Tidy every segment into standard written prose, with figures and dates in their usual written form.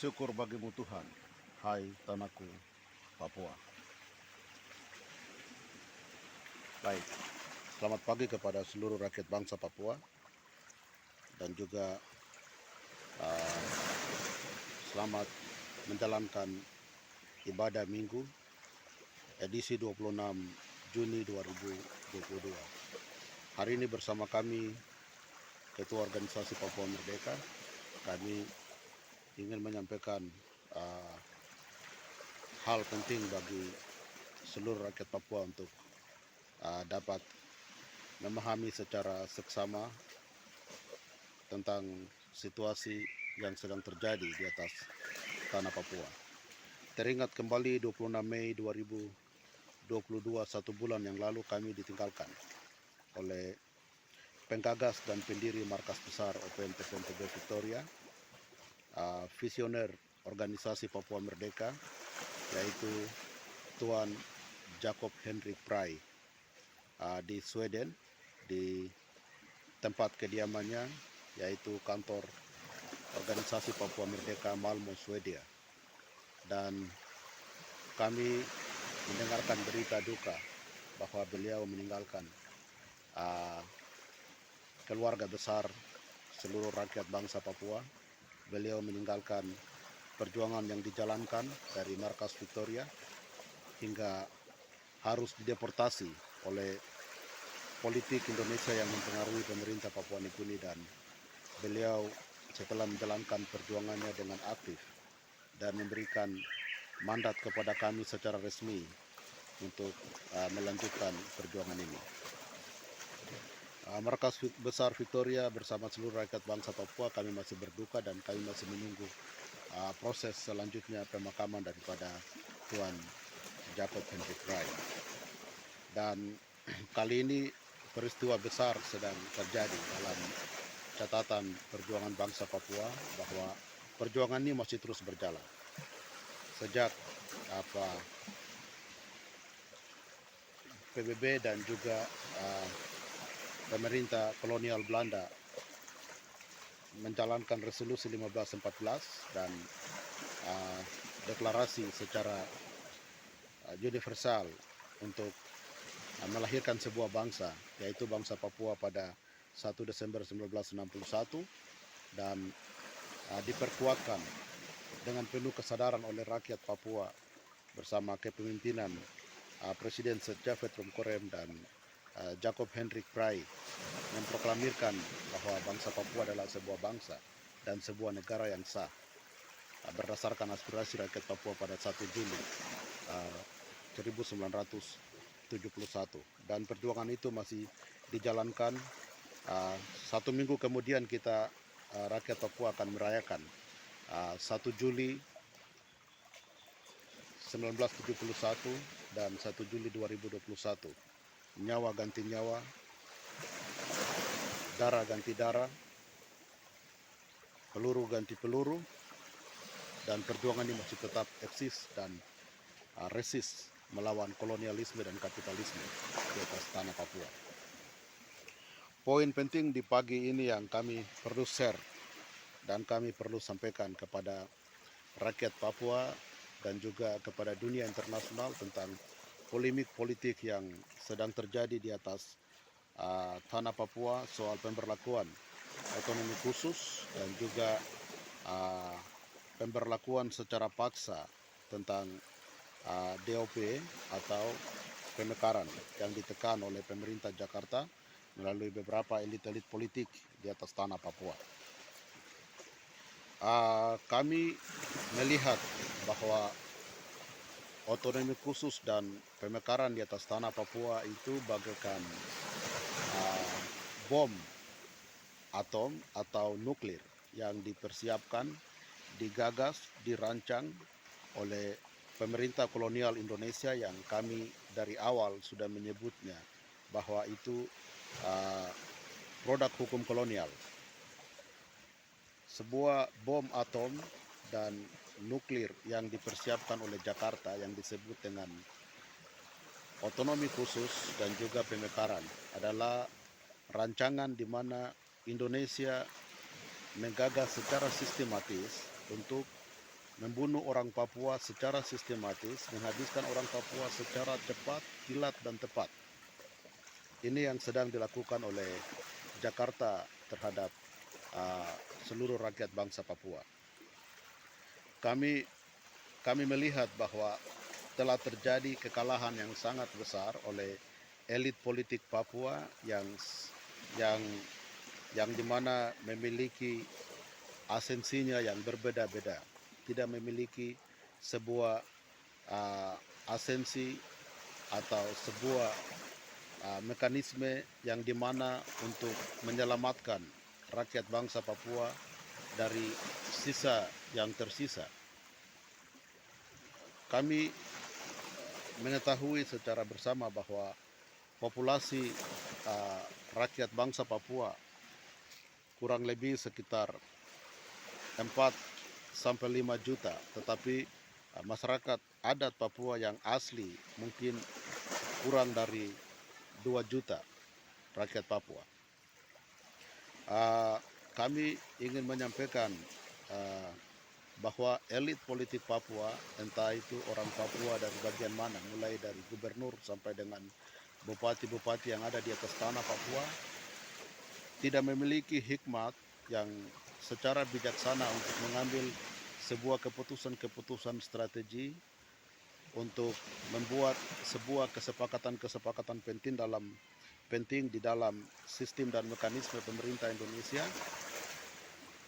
Syukur bagimu Tuhan, hai tanahku Papua. Baik, selamat pagi kepada seluruh rakyat bangsa Papua dan juga selamat menjalankan ibadah minggu edisi 26 Juni 2022. Hari ini bersama kami Ketua Organisasi Papua Merdeka, kami ingin menyampaikan hal penting bagi seluruh rakyat Papua untuk dapat memahami secara seksama tentang situasi yang sedang terjadi di atas tanah Papua. Teringat kembali 26 Mei 2022, satu bulan yang lalu kami ditinggalkan oleh penggagas dan pendiri markas besar OPM-TPNTB Victoria, visioner organisasi Papua Merdeka, yaitu Tuan Jacob Henrik Prai di Sweden, di tempat kediamannya yaitu kantor organisasi Papua Merdeka Malmo, Swedia. Dan kami mendengarkan berita duka bahwa beliau meninggalkan keluarga besar seluruh rakyat bangsa Papua. Beliau meninggalkan perjuangan yang dijalankan dari markas Victoria hingga harus dideportasi oleh politik Indonesia yang mempengaruhi pemerintah Papua Nugini, dan beliau setelah menjalankan perjuangannya dengan aktif dan memberikan mandat kepada kami secara resmi untuk melanjutkan perjuangan ini. Markas besar Victoria bersama seluruh rakyat bangsa Papua, kami masih berduka dan kami masih menunggu proses selanjutnya pemakaman daripada Tuan Jacob Henrik Prai. Dan kali ini peristiwa besar sedang terjadi dalam catatan perjuangan bangsa Papua, bahwa perjuangan ini masih terus berjalan. Sejak PBB dan juga pemerintah kolonial Belanda menjalankan resolusi 1514 dan deklarasi secara universal untuk melahirkan sebuah bangsa, yaitu bangsa Papua pada 1 Desember 1961, dan diperkuatkan dengan penuh kesadaran oleh rakyat Papua bersama kepemimpinan Presiden Sir Japhet Rumkorem dan Jacob Henrik Prai, memproklamirkan bahwa bangsa Papua adalah sebuah bangsa dan sebuah negara yang sah berdasarkan aspirasi rakyat Papua pada 1 Juli 1971. Dan perjuangan itu masih dijalankan. 1 minggu kemudian kita rakyat Papua akan merayakan 1 Juli 1971 dan 1 Juli 2021. Nyawa ganti nyawa, darah ganti darah, peluru ganti peluru, dan perjuangan ini masih tetap eksis dan resist melawan kolonialisme dan kapitalisme di atas tanah Papua. Poin penting di pagi ini yang kami perlu share dan kami perlu sampaikan kepada rakyat Papua dan juga kepada dunia internasional tentang polemik politik yang sedang terjadi di atas tanah Papua soal pemberlakuan otonomi khusus dan juga pemberlakuan secara paksa tentang DOP atau pemekaran yang ditekan oleh pemerintah Jakarta melalui beberapa elit-elit politik di atas tanah Papua. Kami melihat bahwa otonomi khusus dan pemekaran di atas tanah Papua itu bagaikan bom atom atau nuklir yang dipersiapkan, digagas, dirancang oleh pemerintah kolonial Indonesia yang kami dari awal sudah menyebutnya bahwa itu produk hukum kolonial. Sebuah bom atom dan nuklir yang dipersiapkan oleh Jakarta yang disebut dengan otonomi khusus dan juga pemekaran adalah rancangan di mana Indonesia menggagas secara sistematis untuk membunuh orang Papua secara sistematis, menghabiskan orang Papua secara cepat, kilat, dan tepat. Ini yang sedang dilakukan oleh Jakarta terhadap seluruh rakyat bangsa Papua. Kami melihat bahwa telah terjadi kekalahan yang sangat besar oleh elit politik Papua yang dimana memiliki asensinya yang berbeda-beda, tidak memiliki sebuah asensi atau sebuah mekanisme yang dimana untuk menyelamatkan rakyat bangsa Papua dari sisa yang tersisa. Kami mengetahui secara bersama bahwa populasi rakyat bangsa Papua kurang lebih sekitar 4-5 juta, tetapi masyarakat adat Papua yang asli mungkin kurang dari 2 juta rakyat Papua. Kami ingin menyampaikan bahwa elit politik Papua, entah itu orang Papua dari bagian mana, mulai dari gubernur sampai dengan bupati-bupati yang ada di atas tanah Papua, tidak memiliki hikmat yang secara bijaksana untuk mengambil sebuah keputusan-keputusan strategi untuk membuat sebuah kesepakatan penting di dalam sistem dan mekanisme pemerintah Indonesia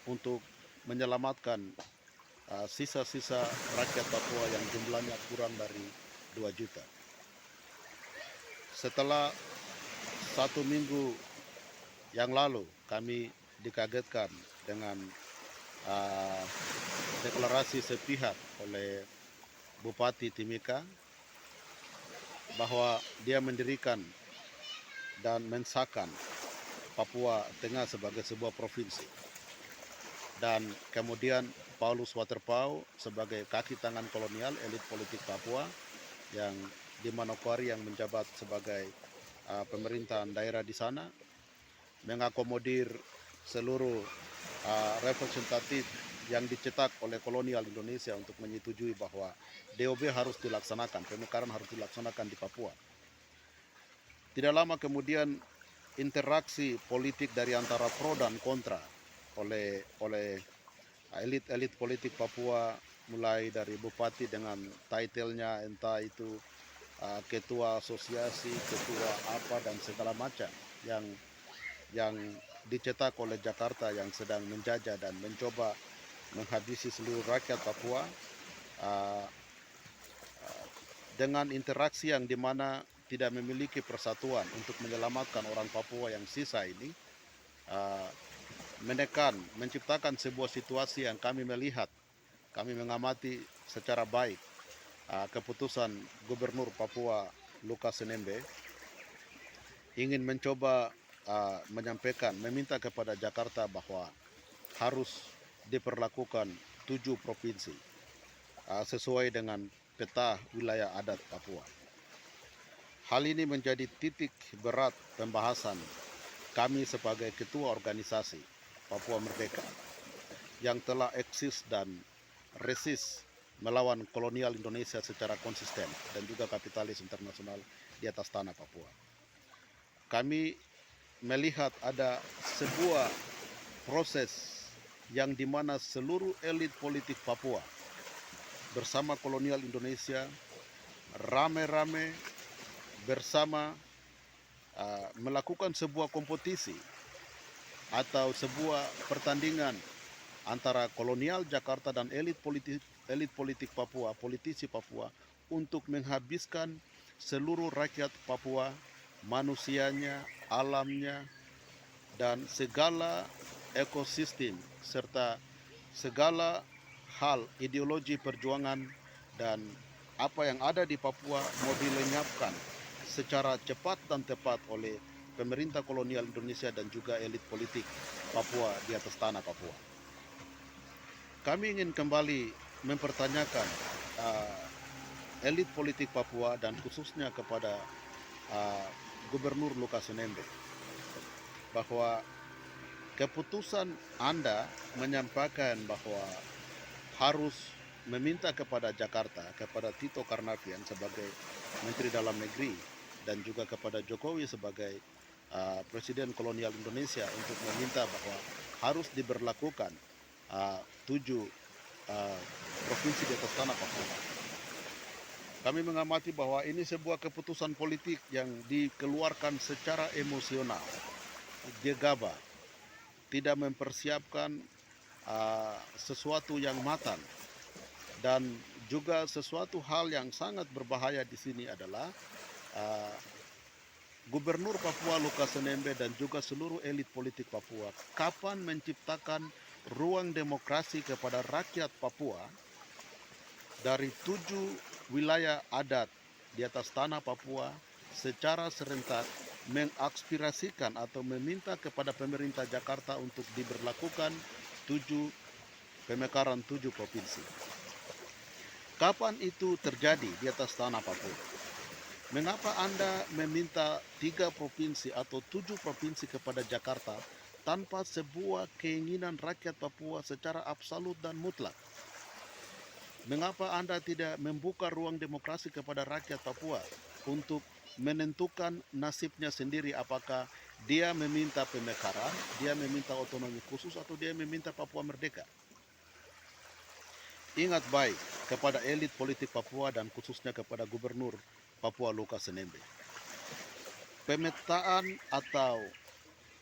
untuk menyelamatkan sisa-sisa rakyat Papua yang jumlahnya kurang dari 2 juta. Setelah 1 minggu yang lalu kami dikagetkan dengan deklarasi sepihak oleh Bupati Timika bahwa dia mendirikan dan mensahkan Papua Tengah sebagai sebuah provinsi, dan kemudian Paulus Waterpauw sebagai kaki tangan kolonial elit politik Papua yang di Manokwari yang menjabat sebagai pemerintahan daerah di sana, mengakomodir seluruh representatif yang dicetak oleh kolonial Indonesia untuk menyetujui bahwa DOB harus dilaksanakan, pemekaran harus dilaksanakan di Papua. Tidak lama kemudian interaksi politik dari antara pro dan kontra oleh elit-elit politik Papua, mulai dari bupati dengan title-nya entah itu ketua asosiasi, ketua apa dan segala macam yang dicetak oleh Jakarta yang sedang menjajah dan mencoba menghabisi seluruh rakyat Papua dengan interaksi yang dimana tidak memiliki persatuan untuk menyelamatkan orang Papua yang sisa ini, menciptakan sebuah situasi yang kami mengamati secara baik keputusan Gubernur Papua Lukas NMB ingin mencoba meminta kepada Jakarta bahwa harus diperlakukan 7 provinsi sesuai dengan peta wilayah adat Papua. Hal ini menjadi titik berat pembahasan kami sebagai ketua organisasi Papua Merdeka yang telah eksis dan resist melawan kolonial Indonesia secara konsisten dan juga kapitalis internasional di atas tanah Papua. Kami melihat ada sebuah proses yang dimana seluruh elit politik Papua bersama kolonial Indonesia rame-rame bersama melakukan sebuah kompetisi atau sebuah pertandingan antara kolonial Jakarta dan elit politik Papua, politisi Papua, untuk menghabiskan seluruh rakyat Papua, manusianya, alamnya, dan segala ekosistem serta segala hal ideologi perjuangan dan apa yang ada di Papua mau dilenyapkan secara cepat dan tepat oleh pemerintah kolonial Indonesia dan juga elit politik Papua di atas tanah Papua. Kami ingin kembali mempertanyakan elit politik Papua dan khususnya kepada Gubernur Lukas NMB bahwa keputusan Anda menyampaikan bahwa harus meminta kepada Jakarta, kepada Tito Karnavian sebagai Menteri Dalam Negeri, dan juga kepada Jokowi sebagai Presiden Kolonial Indonesia untuk meminta bahwa harus diberlakukan 7 provinsi di atas tanah Papua. Kami mengamati bahwa ini sebuah keputusan politik yang dikeluarkan secara emosional, gegabah, tidak mempersiapkan sesuatu yang matang. Dan juga sesuatu hal yang sangat berbahaya di sini adalah Gubernur Papua Lukas Nmb dan juga seluruh elit politik Papua kapan menciptakan ruang demokrasi kepada rakyat Papua dari 7 wilayah adat di atas tanah Papua secara serentak mengaspirasikan atau meminta kepada pemerintah Jakarta untuk diberlakukan pemekaran 7 provinsi. Kapan itu terjadi di atas tanah Papua? Mengapa Anda meminta 3 provinsi atau 7 provinsi kepada Jakarta tanpa sebuah keinginan rakyat Papua secara absolut dan mutlak? Mengapa Anda tidak membuka ruang demokrasi kepada rakyat Papua untuk menentukan nasibnya sendiri, apakah dia meminta pemekaran, dia meminta otonomi khusus, atau dia meminta Papua merdeka? Ingat baik kepada elit politik Papua dan khususnya kepada Gubernur Papua Lukas Nmb. Pemetaan atau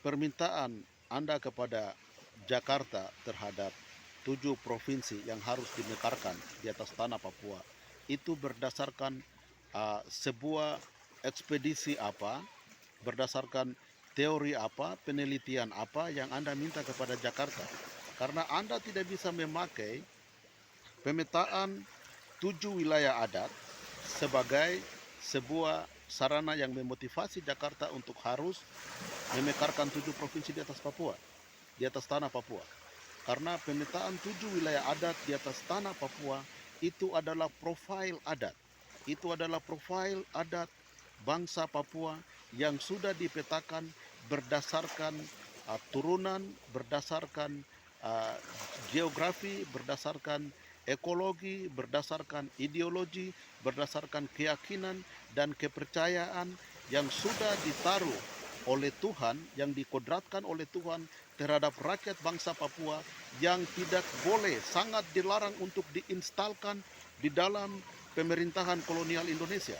permintaan Anda kepada Jakarta terhadap 7 provinsi yang harus dimekarkan di atas tanah Papua itu berdasarkan sebuah ekspedisi apa, berdasarkan teori apa, penelitian apa yang Anda minta kepada Jakarta. Karena Anda tidak bisa memakai pemetaan 7 wilayah adat sebagai sebuah sarana yang memotivasi Jakarta untuk harus memekarkan 7 provinsi di atas Papua, di atas tanah Papua. Karena pemetaan 7 wilayah adat di atas tanah Papua itu adalah profil adat. Itu adalah profil adat bangsa Papua yang sudah dipetakan berdasarkan turunan, berdasarkan geografi, berdasarkan ekologi, berdasarkan ideologi, berdasarkan keyakinan dan kepercayaan yang sudah ditaruh oleh Tuhan, yang dikodratkan oleh Tuhan terhadap rakyat bangsa Papua, yang tidak boleh, sangat dilarang untuk diinstalkan di dalam pemerintahan kolonial Indonesia.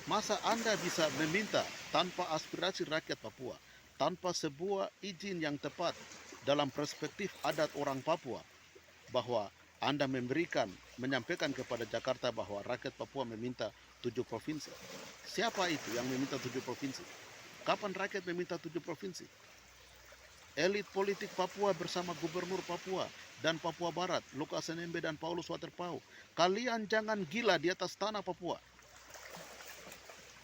Masa Anda bisa meminta tanpa aspirasi rakyat Papua, tanpa sebuah izin yang tepat dalam perspektif adat orang Papua, bahwa Anda menyampaikan kepada Jakarta bahwa rakyat Papua meminta 7 provinsi. Siapa itu yang meminta 7 provinsi? Kapan rakyat meminta 7 provinsi? Elit politik Papua bersama Gubernur Papua dan Papua Barat, Lukas Nmb dan Paulus Waterpauw. Kalian jangan gila di atas tanah Papua.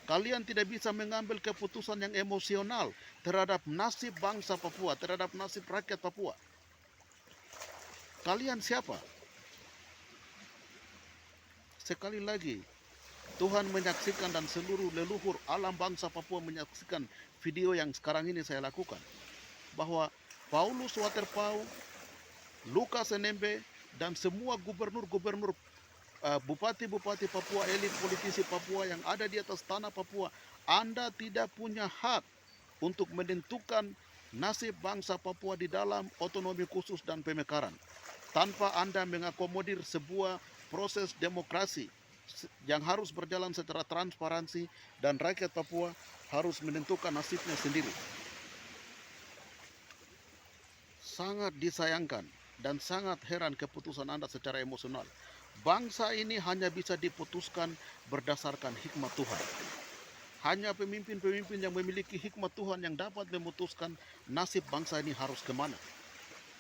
Kalian tidak bisa mengambil keputusan yang emosional terhadap nasib bangsa Papua, terhadap nasib rakyat Papua. Kalian siapa? Sekali lagi, Tuhan menyaksikan dan seluruh leluhur alam bangsa Papua menyaksikan video yang sekarang ini saya lakukan. Bahwa Paulus Waterpauw, Lukas Nmb, dan semua gubernur-gubernur, bupati-bupati Papua, elit politisi Papua yang ada di atas tanah Papua, Anda tidak punya hak untuk menentukan nasib bangsa Papua di dalam otonomi khusus dan pemekaran tanpa Anda mengakomodir sebuah proses demokrasi yang harus berjalan secara transparansi dan rakyat Papua harus menentukan nasibnya sendiri. Sangat disayangkan dan sangat heran keputusan Anda secara emosional. Bangsa ini hanya bisa diputuskan berdasarkan hikmat Tuhan. Hanya pemimpin-pemimpin yang memiliki hikmat Tuhan yang dapat memutuskan nasib bangsa ini harus kemana.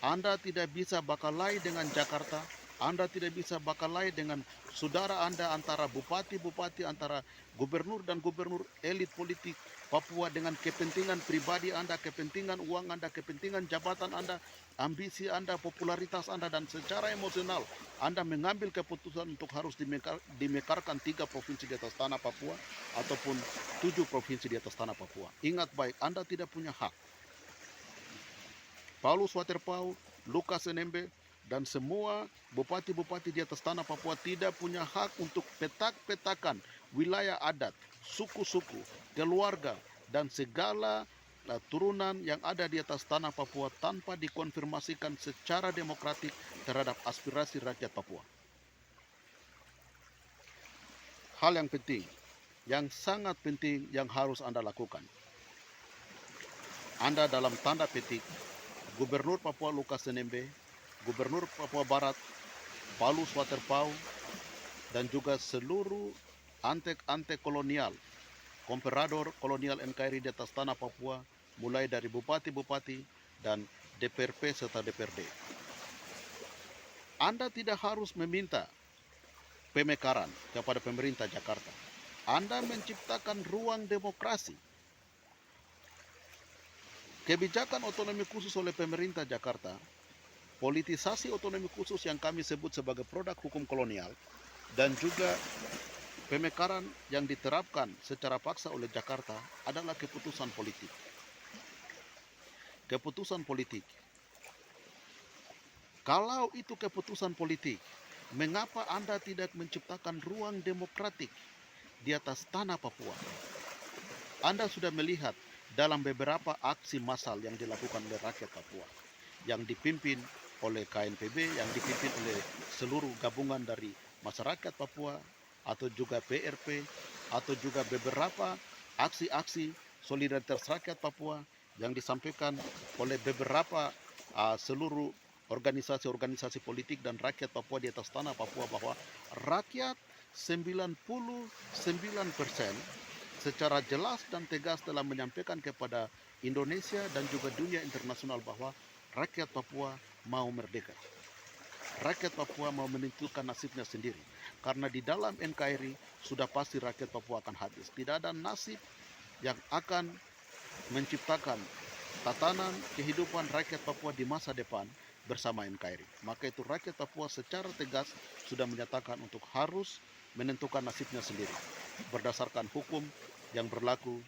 Anda tidak bisa bakalai dengan Jakarta, Anda tidak bisa bakalai dengan saudara Anda antara bupati-bupati, antara gubernur dan gubernur elit politik Papua dengan kepentingan pribadi Anda, kepentingan uang Anda, kepentingan jabatan Anda, ambisi Anda, popularitas Anda, dan secara emosional Anda mengambil keputusan untuk harus dimekarkan 3 provinsi di atas tanah Papua ataupun 7 provinsi di atas tanah Papua. Ingat baik, Anda tidak punya hak. Paulus Waterpauw, Lukas Nmb, dan semua bupati-bupati di atas tanah Papua tidak punya hak untuk petak-petakan wilayah adat, suku-suku, keluarga, dan segala turunan yang ada di atas tanah Papua tanpa dikonfirmasikan secara demokratik terhadap aspirasi rakyat Papua. Hal yang penting, yang sangat penting yang harus Anda lakukan. Anda dalam tanda petik, Gubernur Papua Lukas NMB, Gubernur Papua Barat, Paulus Waterpauw, dan juga seluruh antek-antek kolonial, komperador kolonial NKRI di atas tanah Papua, mulai dari bupati-bupati dan DPRP serta DPRD. Anda tidak harus meminta pemekaran kepada pemerintah Jakarta. Anda menciptakan ruang demokrasi. Kebijakan otonomi khusus oleh pemerintah Jakarta, politisasi otonomi khusus yang kami sebut sebagai produk hukum kolonial, dan juga pemekaran yang diterapkan secara paksa oleh Jakarta adalah keputusan politik. Keputusan politik. Kalau itu keputusan politik, mengapa Anda tidak menciptakan ruang demokratik di atas tanah Papua? Anda sudah melihat dalam beberapa aksi massal yang dilakukan oleh rakyat Papua, yang dipimpin oleh KNPB, yang dipimpin oleh seluruh gabungan dari masyarakat Papua, atau juga PRP, atau juga beberapa aksi-aksi solidaritas rakyat Papua yang disampaikan oleh beberapa seluruh organisasi-organisasi politik dan rakyat Papua di atas tanah Papua, bahwa rakyat 99% secara jelas dan tegas telah menyampaikan kepada Indonesia dan juga dunia internasional bahwa rakyat Papua mau merdeka. Rakyat Papua mau menentukan nasibnya sendiri. Karena di dalam NKRI sudah pasti rakyat Papua akan habis. Tidak ada nasib yang akan menciptakan tatanan kehidupan rakyat Papua di masa depan bersama NKRI. Maka itu rakyat Papua secara tegas sudah menyatakan untuk harus menentukan nasibnya sendiri berdasarkan hukum yang berlaku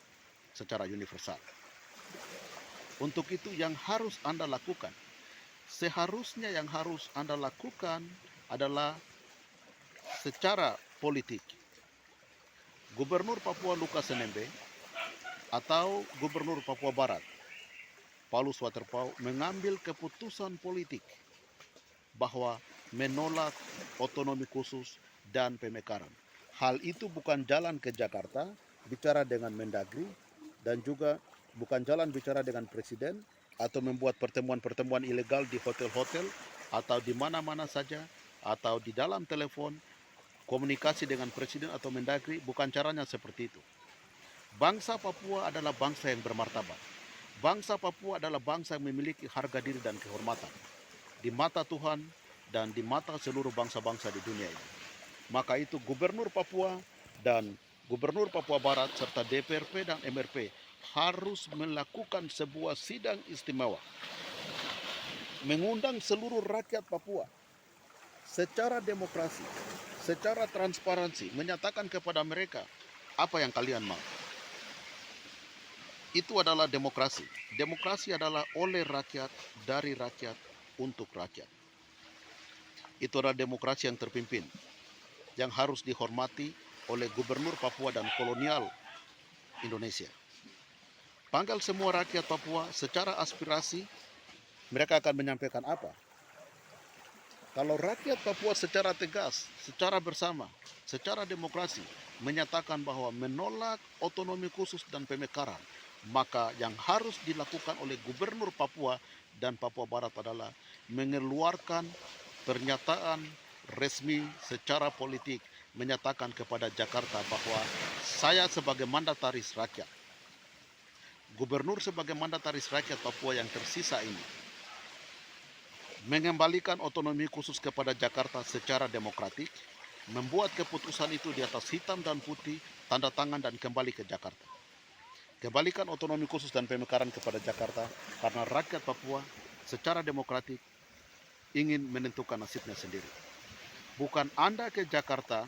secara universal. Untuk itu yang harus Anda lakukan, seharusnya yang harus Anda lakukan adalah secara politik. Gubernur Papua Lukas NMB atau Gubernur Papua Barat Paulus Waterpauw mengambil keputusan politik bahwa menolak otonomi khusus dan pemekaran. Hal itu bukan jalan ke Jakarta bicara dengan Mendagri, dan juga bukan jalan bicara dengan presiden atau membuat pertemuan-pertemuan ilegal di hotel-hotel atau di mana-mana saja, atau di dalam telepon komunikasi dengan presiden atau Mendagri. Bukan caranya seperti itu. Bangsa Papua adalah bangsa yang bermartabat. Bangsa Papua adalah bangsa yang memiliki harga diri dan kehormatan di mata Tuhan dan di mata seluruh bangsa-bangsa di dunia ini. Maka itu Gubernur Papua dan Gubernur Papua Barat serta DPRP dan MRP harus melakukan sebuah sidang istimewa, mengundang seluruh rakyat Papua secara demokrasi, secara transparansi, menyatakan kepada mereka apa yang kalian mau. Itu adalah demokrasi. Demokrasi adalah oleh rakyat, dari rakyat, untuk rakyat. Itu adalah demokrasi yang terpimpin, yang harus dihormati oleh Gubernur Papua dan kolonial Indonesia. Panggil semua rakyat Papua secara aspirasi, mereka akan menyampaikan apa? Kalau rakyat Papua secara tegas, secara bersama, secara demokrasi, menyatakan bahwa menolak otonomi khusus dan pemekaran, maka yang harus dilakukan oleh Gubernur Papua dan Papua Barat adalah mengeluarkan pernyataan resmi secara politik, menyatakan kepada Jakarta bahwa saya sebagai mandataris rakyat, Gubernur sebagai mandataris rakyat Papua yang tersisa ini, mengembalikan otonomi khusus kepada Jakarta secara demokratik, membuat keputusan itu di atas hitam dan putih, tanda tangan dan kembali ke Jakarta. Kembalikan otonomi khusus dan pemekaran kepada Jakarta karena rakyat Papua secara demokratik ingin menentukan nasibnya sendiri. Bukan Anda ke Jakarta,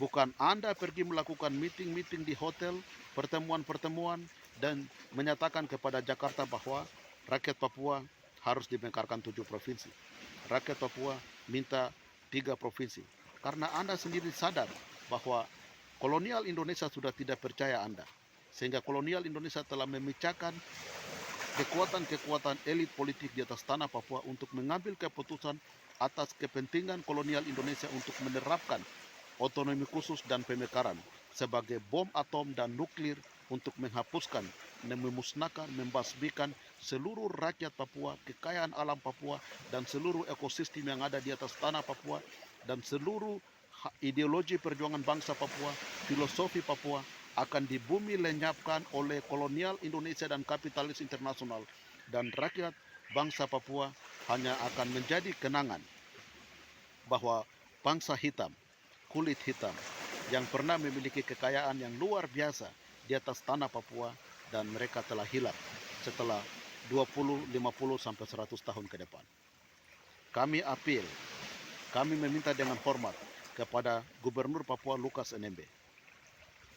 bukan Anda pergi melakukan meeting-meeting di hotel, pertemuan-pertemuan, dan menyatakan kepada Jakarta bahwa rakyat Papua harus dimekarkan 7 provinsi. Rakyat Papua minta 3 provinsi. Karena Anda sendiri sadar bahwa kolonial Indonesia sudah tidak percaya Anda. Sehingga kolonial Indonesia telah memecahkan kekuatan-kekuatan elit politik di atas tanah Papua untuk mengambil keputusan atas kepentingan kolonial Indonesia untuk menerapkan otonomi khusus dan pemekaran sebagai bom atom dan nuklir untuk menghapuskan, memusnahkan, membasmikan seluruh rakyat Papua, kekayaan alam Papua, dan seluruh ekosistem yang ada di atas tanah Papua, dan seluruh ideologi perjuangan bangsa Papua, filosofi Papua akan di bumi lenyapkan oleh kolonial Indonesia dan kapitalis internasional, dan rakyat bangsa Papua hanya akan menjadi kenangan bahwa bangsa hitam, kulit hitam yang pernah memiliki kekayaan yang luar biasa di atas tanah Papua, dan mereka telah hilang setelah 20, 50 sampai 100 tahun ke depan. Kami apel, kami meminta dengan hormat kepada Gubernur Papua Lukas NMB.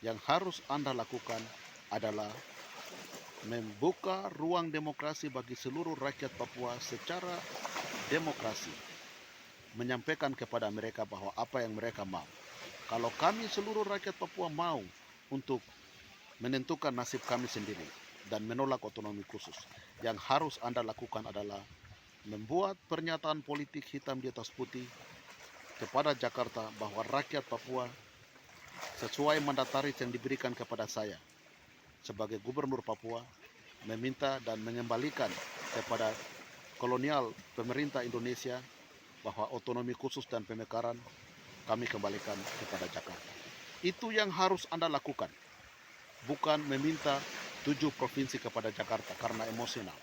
Yang harus Anda lakukan adalah membuka ruang demokrasi bagi seluruh rakyat Papua secara demokrasi, menyampaikan kepada mereka bahwa apa yang mereka mau. Kalau kami seluruh rakyat Papua mau untuk menentukan nasib kami sendiri dan menolak otonomi khusus, yang harus Anda lakukan adalah membuat pernyataan politik hitam di atas putih kepada Jakarta bahwa rakyat Papua sesuai mandataris yang diberikan kepada saya sebagai Gubernur Papua meminta dan mengembalikan kepada kolonial pemerintah Indonesia bahwa otonomi khusus dan pemekaran kami kembalikan kepada Jakarta. Itu yang harus Anda lakukan, bukan meminta 7 provinsi kepada Jakarta karena emosional,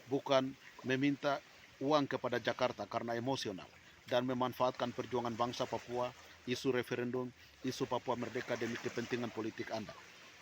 bukan meminta uang kepada Jakarta karena emosional, dan memanfaatkan perjuangan bangsa Papua, isu referendum, isu Papua Merdeka demi kepentingan politik Anda.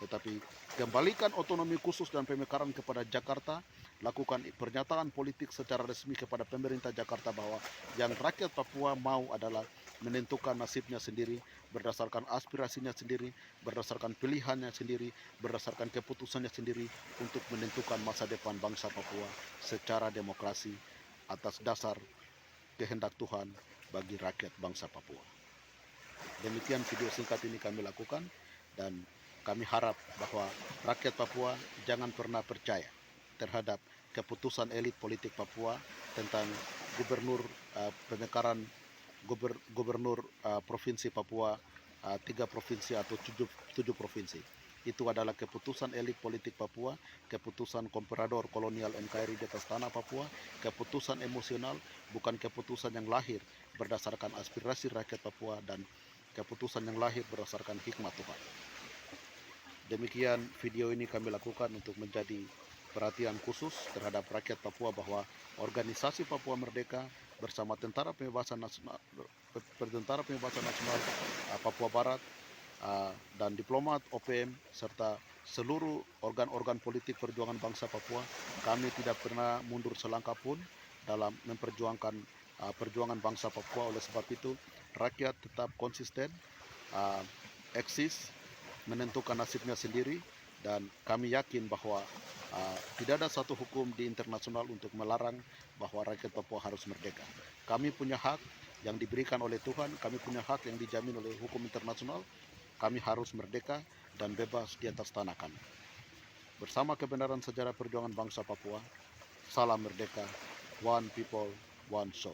Tetapi kembalikan otonomi khusus dan pemekaran kepada Jakarta, lakukan pernyataan politik secara resmi kepada pemerintah Jakarta bahwa yang rakyat Papua mau adalah menentukan nasibnya sendiri, berdasarkan aspirasinya sendiri, berdasarkan pilihannya sendiri, berdasarkan keputusannya sendiri untuk menentukan masa depan bangsa Papua secara demokrasi atas dasar kehendak Tuhan bagi rakyat bangsa Papua. Demikian video singkat ini kami lakukan, dan kami harap bahwa rakyat Papua jangan pernah percaya terhadap keputusan elit politik Papua tentang gubernur pemekaran gubernur provinsi Papua 3 provinsi atau 7 provinsi. Itu adalah keputusan elit politik Papua, keputusan komprador kolonial NKRI di atas tanah Papua, keputusan emosional, bukan keputusan yang lahir berdasarkan aspirasi rakyat Papua dan keputusan yang lahir berdasarkan hikmat Tuhan. Demikian video ini kami lakukan untuk menjadi perhatian khusus terhadap rakyat Papua bahwa organisasi Papua Merdeka bersama Tentara Pembebasan Nasional Papua Barat dan diplomat OPM serta seluruh organ-organ politik perjuangan bangsa Papua, kami tidak pernah mundur selangkah pun dalam memperjuangkan perjuangan bangsa Papua. Oleh sebab itu, rakyat tetap konsisten, eksis, menentukan nasibnya sendiri, dan kami yakin bahwa tidak ada satu hukum di internasional untuk melarang bahwa rakyat Papua harus merdeka. Kami punya hak yang diberikan oleh Tuhan, kami punya hak yang dijamin oleh hukum internasional. Kami harus merdeka dan bebas di atas tanah kami. Bersama kebenaran sejarah perjuangan bangsa Papua, salam merdeka, one people, one soul.